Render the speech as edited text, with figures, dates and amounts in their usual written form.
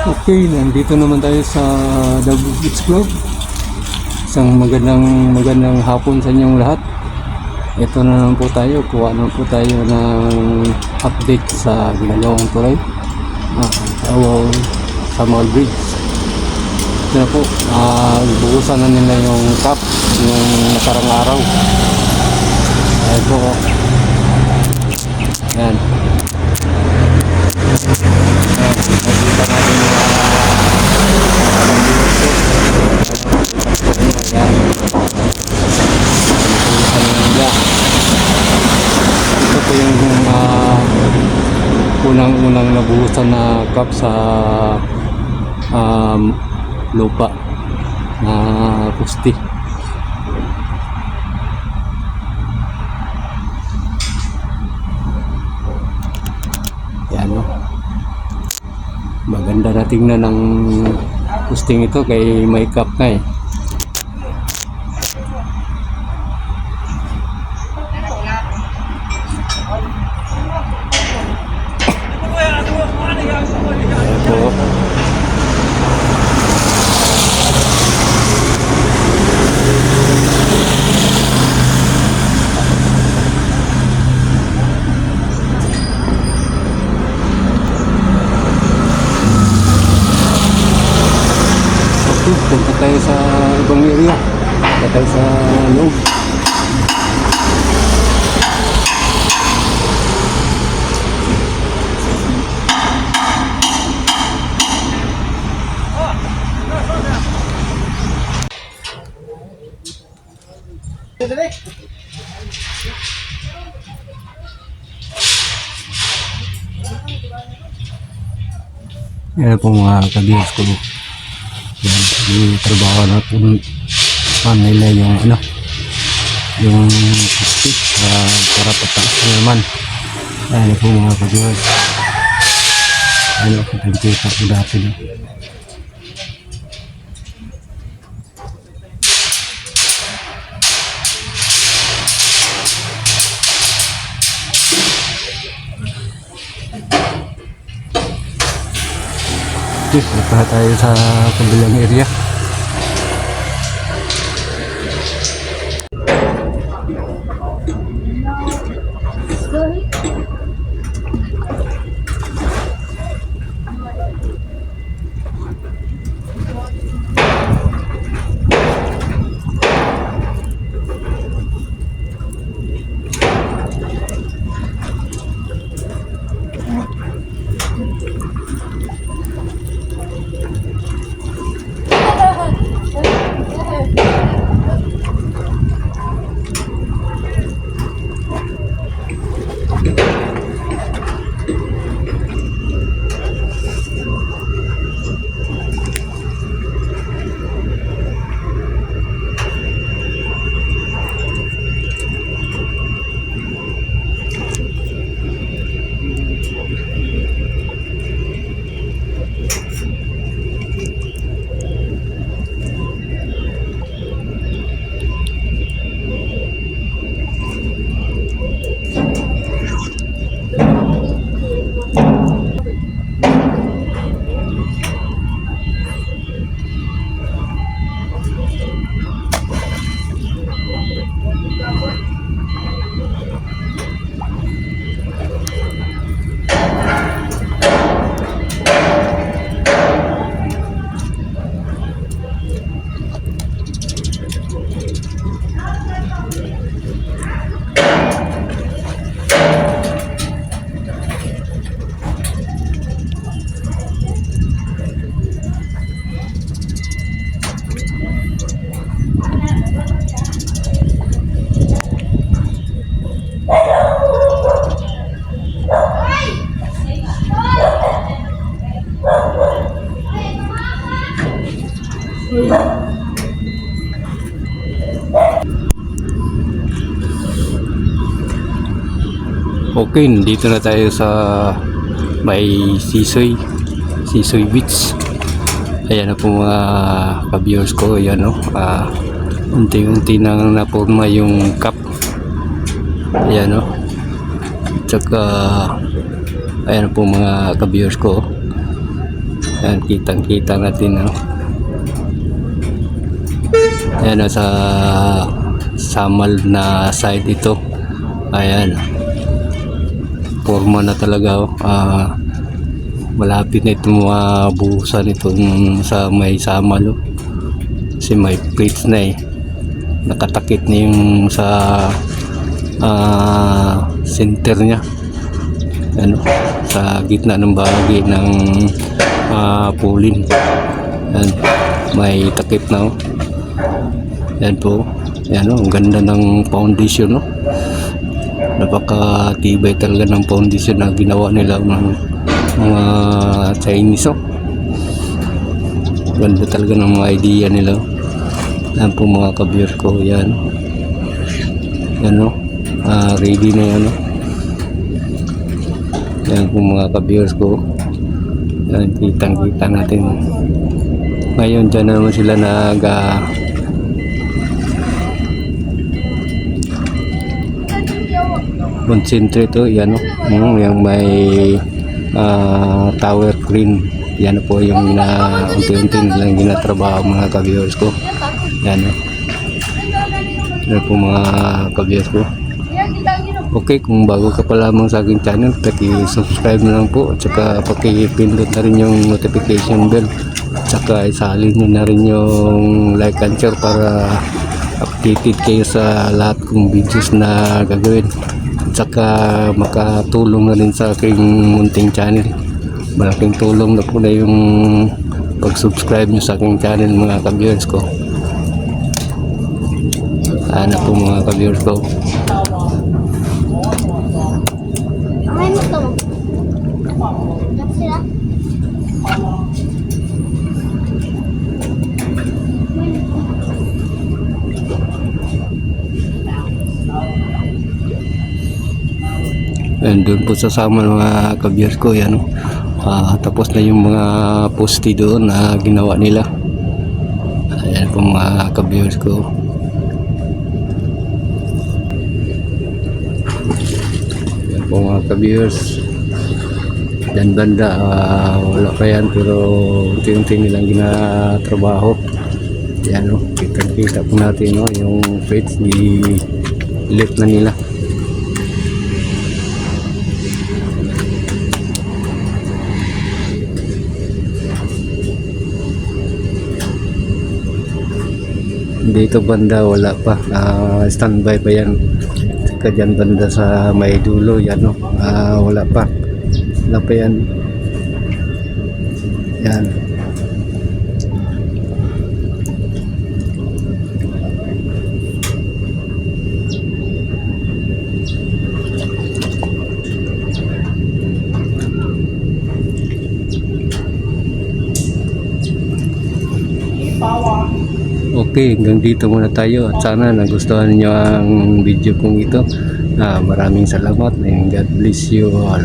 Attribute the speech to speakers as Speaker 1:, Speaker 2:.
Speaker 1: Okay, nandito naman tayo sa Davao Beach Club. Isang magandang hapon sa inyong lahat. Ito na naman po tayo, kuha na po tayo ng update sa ginagawang tulay. Samuel Bridge. Ito na po, buhusan na nila yung cap yung nakarang araw. Ayan po. Ayan. Nakikita natin ito po yung unang nabuhusan na cup sa lupa na pusti. Yan o. Maganda na tingnan ng pusting ito kay may cup na eh. Punta tayo sa ibang area. Punta tayo sa loob. Yan po mga kabiyos ko. Yan, yung trabaho na po nila yung yung stick para pataas na naman. Yan po mga kabiyos. Kita ko dati na. Okay, punta tayo sa kabilang area. Okay, dito na tayo sa may Sisoy Beach. Ayan na po mga ka-viewers ko. Ayan o, unti-unti nang napurma yung cup. Ayan o. Tsaka ayan po mga ka-viewers ko. Yan, kitang-kita natin, no? Ayan, sa Samal na side ito. Ayan. Forma na talaga, oh. Malapit na itong buhusan itong sa may Samal, oh. Kasi may plates na eh. Nakatakit na yung sa center niya. Ano, sa gitna ng bahagi ng pulin. Yan, may takip na, oh. Yan po. Yan, oh, ang ganda ng foundation, no? Napakatibay talaga ng foundation na ginawa nila ng mga Chinese, oh. Ganda talaga ng mga idea nila, oh. Yan po mga ka-viewers ko. Yan. Yan, no? Ready na yan, no? Yan po mga ka-viewers ko. Yan, kitang-kita natin. Ngayon dyan na naman sila concentrate, oh. Yan, no? Yung may tower crane. Yan po yung unti-unti nilang ginatrabaho mga ka-viewers ko. Yan, no? Yan po mga ka-viewers ko. Okay, kung bago ka pa lamang sa aking channel, paki-subscribe na lang po at saka paki-pindot na rin yung notification bell at saka isalin nyo na rin yung like and share para updated kayo sa lahat kong videos na gagawin at saka makatulong na rin sa aking munting channel. Malaking tulong na po na yung pag-subscribe nyo sa aking channel mga ka-viewers ko. Sana po mga ka-viewers ko. And doon po sa Samal mga ka-viewers ko, yan, tapos na yung mga poste doon na ginawa nila. Ayan po mga ka-viewers ko. Ayan po mga ka-viewers. Yan banda, wala pa yan pero unti-unti nilang ginatrabaho. Yan, no? Kita po natin, no? Yung plates i-lift na nila. Dito banda wala pa, standby pa yan. Saka dyan banda sa may dulo yan, no? Wala pa yan. Yan. Okay, hanggang dito muna tayo at sana nagustuhan niyo ang video kong ito. Maraming salamat and God bless you all.